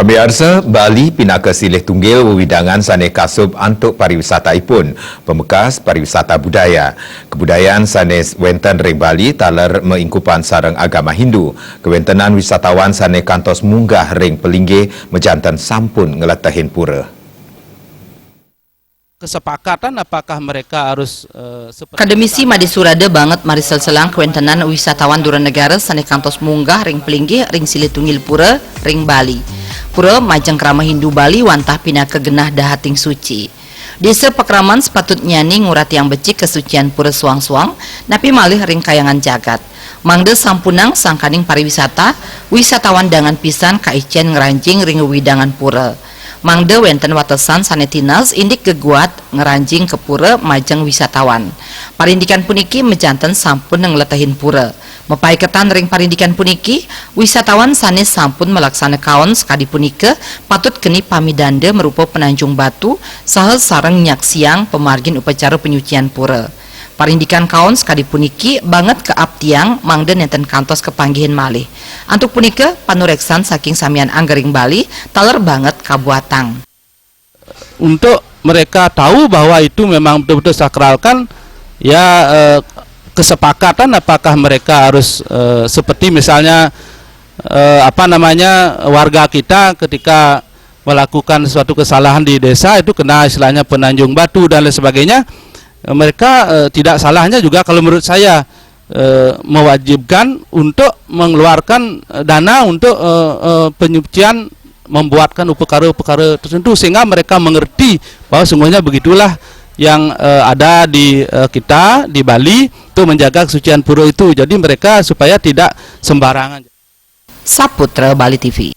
Pemirsa, Bali pinaka silih tunggil wewidangan sanes kasub untuk pariwisata ipun, pemekas pariwisata budaya. Kebudayaan sanes wenten ring Bali taler meingkupan sareng agama Hindu. Kewentenan wisatawan sanes kantos munggah ring Pelinggih mejantan sampun ngeletahin pura. Kesepakatan apakah mereka harus Akademisi Made Surade banget Marisel Selang kewentenan wisatawan Duranegara sanes kantos munggah ring Pelinggih ring silih tunggil pura ring Bali. Pura majeng krama Hindu Bali wantah pinaka genah dahating suci. Desa pekraman sepatutnya nih ngurat yang becik kesucian pura suang-suang, napi malih ring kayangan jagat. Mangde sampunang sangkaning pariwisata, wisatawan dangan pisan kaicen ngeranjing ring widangan pura. Mangde wenten watesan sanetinas indik geguat ngeranjing ke pura majeng wisatawan. Parindikan puniki mejanten sampun ngeletahin pura. Mepai ketan ring parindikan puniki, wisatawan sanes sampun melaksana kaon sekadi punika patut keni pamidanda merupa penanjung batu saha sareng nyaksiang pemargin upacara penyucian pura. Parindikan kaon sekadi puniki banget keaptiang mangde nenten kantos kepanggihan malih. Antuk punika panureksan saking samian anggering Bali taler banget kabuatang. untuk mereka tahu bahwa itu memang betul-betul sakralkan ya kesepakatan apakah mereka harus seperti misalnya warga kita ketika melakukan suatu kesalahan di desa itu kena istilahnya penanjung batu dan lain sebagainya. Mereka tidak salahnya juga kalau menurut saya mewajibkan untuk mengeluarkan dana untuk penyucian, membuatkan upekara-upekara tertentu sehingga mereka mengerti bahwa semuanya begitulah yang ada di kita di Bali untuk menjaga kesucian pura itu. Jadi mereka supaya tidak sembarangan. Saputra Bali TV.